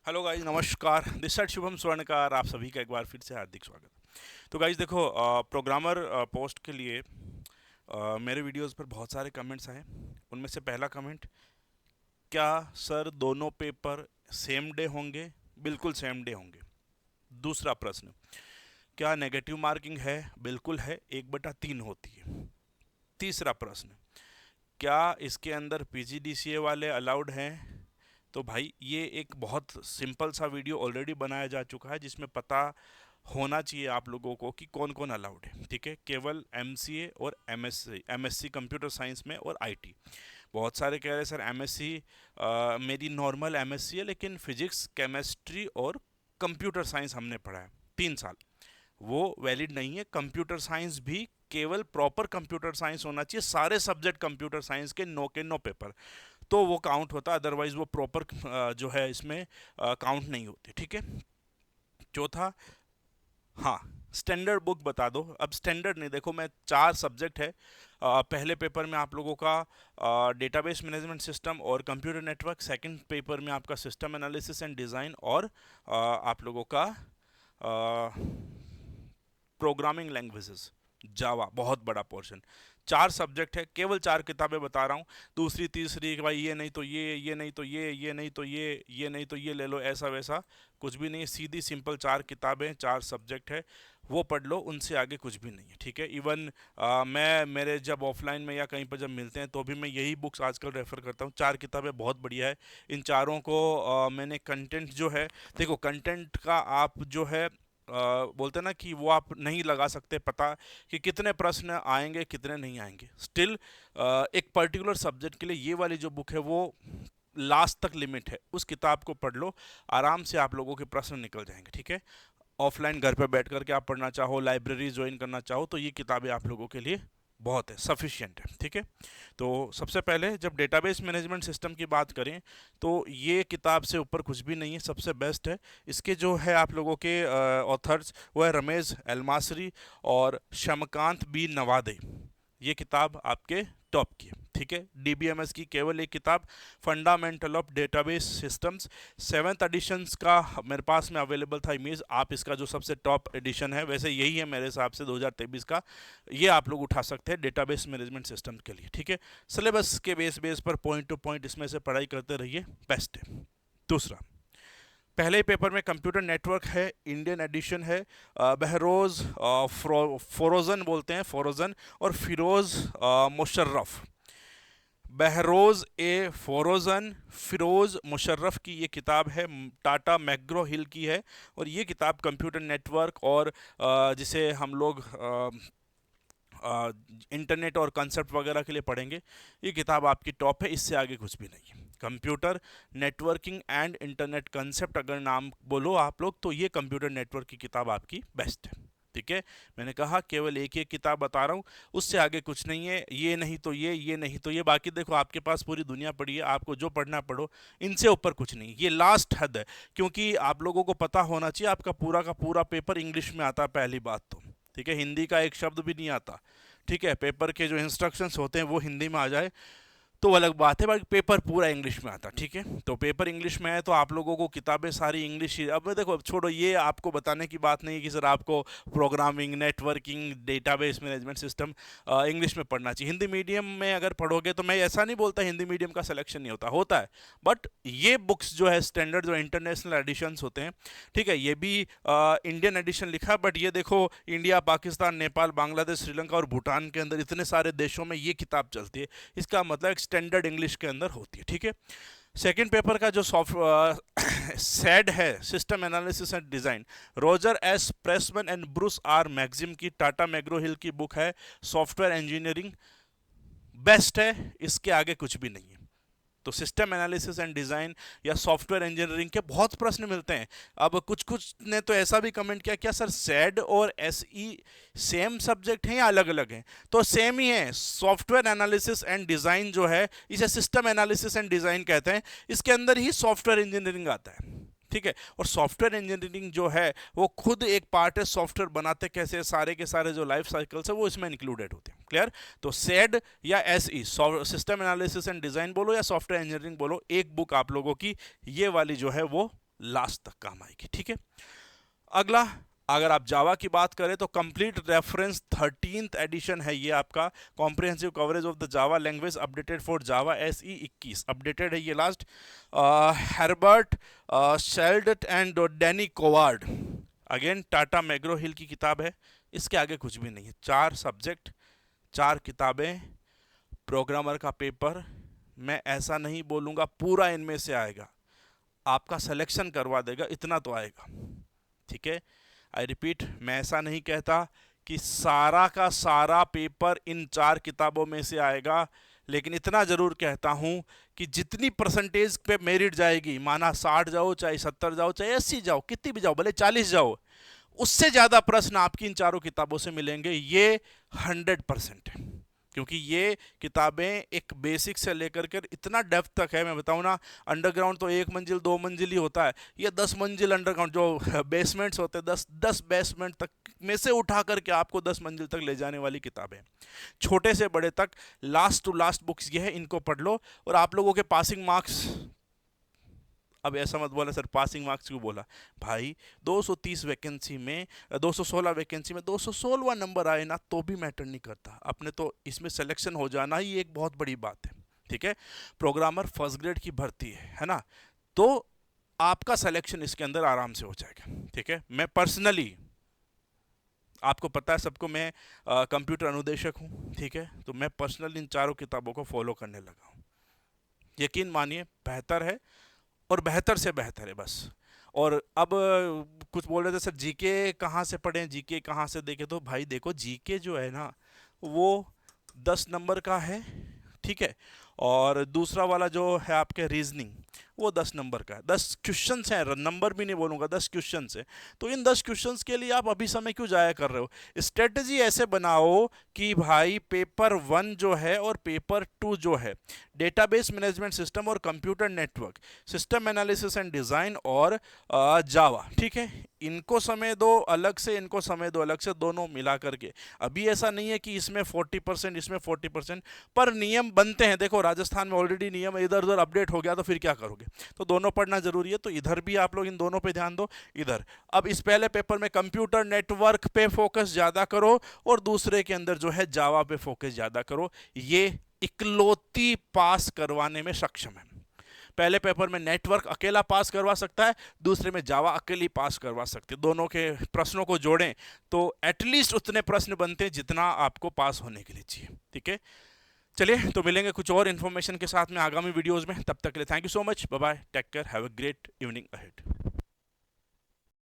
Hello guys, नमस्कार। This side Shubham स्वर्णकार, आप सभी का एक बार फिर से हार्दिक स्वागत। तो गाइज देखो, प्रोग्रामर पोस्ट के लिए मेरे वीडियोस पर बहुत सारे कमेंट्स आए। उनमें से पहला कमेंट, क्या सर दोनों पेपर सेम डे होंगे? बिल्कुल सेम डे होंगे। दूसरा प्रश्न, क्या नेगेटिव मार्किंग है? बिल्कुल है, 1/3 होती है। तीसरा प्रश्न, क्या इसके अंदर पीजीडीसीए वाले अलाउड हैं? तो भाई ये एक बहुत सिंपल सा वीडियो ऑलरेडी बनाया जा चुका है, जिसमें पता होना चाहिए आप लोगों को कि कौन कौन अलाउड है। ठीक है, केवल एमसीए और एमएससी, एमएससी कंप्यूटर साइंस में और आईटी। बहुत सारे कह रहे हैं सर एमएससी, मेरी नॉर्मल एमएससी है लेकिन फिजिक्स, केमिस्ट्री और कंप्यूटर साइंस हमने पढ़ा है 3 साल, वो वैलिड नहीं है। कंप्यूटर साइंस भी केवल प्रॉपर कंप्यूटर साइंस होना चाहिए, सारे सब्जेक्ट कंप्यूटर साइंस के नो पेपर, तो वो काउंट होता है। अदरवाइज वो प्रॉपर जो है इसमें काउंट नहीं होती। ठीक है। चौथा, हाँ, स्टैंडर्ड बुक बता दो। अब स्टैंडर्ड नहीं, देखो मैं 4 सब्जेक्ट है। पहले पेपर में आप लोगों का डेटाबेस मैनेजमेंट सिस्टम और कंप्यूटर नेटवर्क, सेकंड पेपर में आपका सिस्टम एनालिसिस एंड डिज़ाइन और आप लोगों का प्रोग्रामिंग लैंग्वेजेस, जावा, बहुत बड़ा पोर्शन। 4 सब्जेक्ट है, केवल 4 किताबें बता रहा हूँ। दूसरी तीसरी कि भाई ये नहीं तो ये नहीं तो ये नहीं तो ये नहीं तो ये ले लो, ऐसा वैसा कुछ भी नहीं है। सीधी सिंपल 4 किताबें, 4 सब्जेक्ट है, वो पढ़ लो, उनसे आगे कुछ भी नहीं है। ठीक है। इवन मैं मेरे जब ऑफलाइन में या कहीं पर जब मिलते हैं तो भी मैं यही बुक्स आजकल रेफर करता हूँ। 4 किताबें बहुत बढ़िया है। इन चारों को मैंने कंटेंट जो है, देखो कंटेंट का आप जो है बोलते हैं ना कि वो आप नहीं लगा सकते पता कि कितने प्रश्न आएंगे कितने नहीं आएंगे। स्टिल एक पर्टिकुलर सब्जेक्ट के लिए ये वाली जो बुक है वो लास्ट तक लिमिट है, उस किताब को पढ़ लो, आराम से आप लोगों के प्रश्न निकल जाएंगे। ठीक है। ऑफलाइन घर पे बैठ करके आप पढ़ना चाहो, लाइब्रेरी ज्वाइन करना चाहो, तो ये किताबें आप लोगों के लिए बहुत है, सफिशिएंट है। ठीक है। तो सबसे पहले जब डेटाबेस मैनेजमेंट सिस्टम की बात करें तो ये किताब से ऊपर कुछ भी नहीं है, सबसे बेस्ट है। इसके जो है आप लोगों के ऑथर्स वो है रमेश एलमासरी और शमकांत बी नवादे। ये किताब आपके टॉप की है। ठीक है। डीबीएमएस की केवल एक किताब, fundamental of database systems, 7th editions का मेरे पास में अवेलेबल था इमेज। आप इसका जो सबसे टॉप एडिशन है, वैसे यही है मेरे हिसाब से 2023 का, ये आप लोग उठा सकते हैं डेटाबेस मैनेजमेंट सिस्टम के लिए। ठीक है। सिलेबस के बेस पर पॉइंट टू पॉइंट इसमें से पढ़ाई करते रहिए, बेस्ट है। दूसरा, पहले ही पेपर में कंप्यूटर नेटवर्क है, इंडियन एडिशन है। बहरोज फोरोजन बोलते हैं, फोरोजन, और फिरोज मुशर्रफ। बहरोज ए फोरोजन, फिरोज मुशर्रफ की ये किताब है, टाटा मैग्रो हिल की है। और ये किताब कंप्यूटर नेटवर्क और जिसे हम लोग इंटरनेट और कंसेप्ट वगैरह के लिए पढ़ेंगे, ये किताब आपकी टॉप है, इससे आगे कुछ भी नहीं है। Computer networking and internet concept अगर नाम बोलो आप लोग, तो ये कंप्यूटर नेटवर्क की किताब आपकी बेस्ट है। ठीक है। मैंने कहा केवल एक एक किताब बता रहा हूँ, उससे आगे कुछ नहीं है। ये नहीं तो ये नहीं तो ये, बाकी देखो आपके पास पूरी दुनिया पड़ी है, आपको जो पढ़ना पढ़ो, इनसे ऊपर कुछ नहीं। ये लास्ट हद है, क्योंकि आप लोगों को पता होना चाहिए आपका पूरा का पूरा पेपर इंग्लिश में आता है, पहली बात तो। ठीक है। हिंदी का एक शब्द भी नहीं आता। ठीक है। पेपर के जो इंस्ट्रक्शंस होते हैं वो हिंदी में आ जाए तो अलग बात है, बाकी पेपर पूरा इंग्लिश में आता। ठीक है। तो पेपर इंग्लिश में है तो आप लोगों को किताबें सारी इंग्लिश ही। अब मैं देखो, अब छोड़ो, ये आपको बताने की बात नहीं है कि सर आपको programming, networking, database management system English में पढ़ना चाहिए। हिंदी मीडियम में अगर पढ़ोगे तो, मैं ऐसा नहीं बोलता हिंदी मीडियम का सिलेक्शन नहीं होता, होता है, बट ये बुक्स जो है स्टैंडर्ड जो इंटरनेशनल एडिशंस होते हैं, ठीक है, ये भी इंडियन एडिशन लिखा है, बट ये देखो इंडिया, पाकिस्तान, नेपाल, बांग्लादेश, श्रीलंका और भूटान के अंदर इतने सारे देशों में ये किताब चलती है। इसका मतलब एक स्टैंडर्ड इंग्लिश के अंदर होती है। ठीक है। सेकेंड पेपर का जो सेड है, system analysis and design, Roger S Pressman and Bruce R Maxim की टाटा मैग्रो हिल की बुक है। सॉफ्टवेयर इंजीनियरिंग बेस्ट है, इसके आगे कुछ भी नहीं है। तो सिस्टम एनालिसिस एंड डिज़ाइन या सॉफ्टवेयर इंजीनियरिंग के बहुत प्रश्न मिलते हैं। अब कुछ कुछ ने तो ऐसा भी कमेंट किया, क्या सर सेड और एसई सेम सब्जेक्ट हैं या अलग अलग हैं? तो सेम ही है। सॉफ्टवेयर एनालिसिस एंड डिज़ाइन जो है, इसे सिस्टम एनालिसिस एंड डिज़ाइन कहते हैं, इसके अंदर ही सॉफ्टवेयर इंजीनियरिंग आता है। ठीक है। और सॉफ्टवेयर इंजीनियरिंग जो है वो खुद एक पार्ट है, सॉफ्टवेयर बनाते कैसे, सारे के सारे जो लाइफ साइकिल्स है वो इसमें इंक्लूडेड होते हैं। क्लियर? तो सेड या SE, system analysis and design बोलो या सॉफ्टवेयर इंजीनियरिंग बोलो, एक बुक आप लोगों की ये वाली जो है वो लास्ट तक काम आएगी। ठीक है, अगला अगर आप जावा की बात करें तो कंप्लीट रेफरेंस 13th एडिशन है ये आपका, comprehensive coverage of the Java language updated for Java SE 21 updated है ये last. Herbert Schildt and Danny Coward, again Tata McGraw Hill की किताब है, इसके आगे कुछ भी नहीं है। 4 सब्जेक्ट 4 किताबें, प्रोग्रामर का पेपर, मैं ऐसा नहीं बोलूँगा पूरा इनमें से आएगा, आपका सिलेक्शन करवा देगा, इतना तो आएगा। ठीक है, आई रिपीट, मैं ऐसा नहीं कहता कि सारा का सारा पेपर इन 4 किताबों में से आएगा, लेकिन इतना जरूर कहता हूं कि जितनी परसेंटेज पे मेरिट जाएगी, माना 60 जाओ चाहे 70 जाओ चाहे 80 जाओ, कितनी भी जाओ, भले 40 जाओ, उससे ज्यादा प्रश्न आपकी इन 4 किताबों से मिलेंगे, ये 100% है। क्योंकि ये किताबें एक बेसिक से लेकर के इतना डेप्थ तक है, मैं बताऊं ना, अंडरग्राउंड तो 1 मंजिल 2 मंजिल ही होता है, ये 10 मंजिल अंडरग्राउंड जो बेसमेंट्स होते हैं, 10 बेसमेंट तक में से उठा करके आपको 10 मंजिल तक ले जाने वाली किताबें, छोटे से बड़े तक, लास्ट टू लास्ट बुक्स ये है, इनको पढ़ लो। और आप लोगों के पासिंग मार्क्स, अब ऐसा मत बोला सर पासिंग मार्क्स क्यों बोला, भाई 230 वैकेंसी में 216 वैकेंसी में 216वां नंबर आए ना तो भी मैटर नहीं करता, अपने तो इसमें सिलेक्शन हो जाना ही एक बहुत बड़ी बात है। ठीक है, प्रोग्रामर फर्स्ट ग्रेड की भर्ती है ना, तो आपका सिलेक्शन इसके अंदर आराम से हो जाएगा। ठीक है, मैं पर्सनली, आपको पता है सबको, मैं कंप्यूटर अनुदेशक हूँ। ठीक है, तो मैं पर्सनली इन 4 किताबों को फॉलो करने लगा हूँ, यकीन मानिए बेहतर है और बेहतर से बेहतर है बस। और अब कुछ बोल रहे थे सर जीके कहाँ से पढ़ें, जीके कहाँ से देखें, तो भाई देखो जीके जो है ना वो 10 नंबर का है। ठीक है, और दूसरा वाला जो है आपके रीजनिंग वो 10 नंबर का है, 10 क्वेश्चन हैं, नंबर भी नहीं बोलूँगा, 10 क्वेश्चन है। तो इन 10 क्वेश्चन के लिए आप अभी समय क्यों जाया कर रहे हो, स्ट्रेटजी ऐसे बनाओ कि भाई पेपर 1 जो है और पेपर 2 जो है, डेटाबेस मैनेजमेंट सिस्टम और computer network, system analysis and design और जावा, ठीक है, इनको समय दो अलग से, इनको समय दो अलग से, दोनों मिला करके। अभी ऐसा नहीं है कि इसमें 40% इसमें 40%, पर नियम बनते हैं। देखो राजस्थान में ऑलरेडी नियम इधर उधर अपडेट हो गया, तो फिर क्या करोगे, तो दोनों पढ़ना जरूरी है। तो इधर भी आप लोग इन दोनों पे ध्यान दो। इधर अब इस पहले पेपर में कंप्यूटर नेटवर्क पे फोकस ज़्यादा करो और दूसरे के अंदर जो है जावा पे फोकस ज़्यादा करो, ये इकलौती पास करवाने में सक्षम है। पहले पेपर में नेटवर्क अकेला पास करवा सकता है, दूसरे में जावा अकेली पास करवा सकते हैं। दोनों के प्रश्नों को जोड़ें तो एटलीस्ट उतने प्रश्न बनते हैं जितना आपको पास होने के लिए चाहिए। ठीक है, चलिए तो मिलेंगे कुछ और इन्फॉर्मेशन के साथ में आगामी वीडियोस में, तब तक के लिए thank you so much, bye bye, take care, have a great evening ahead.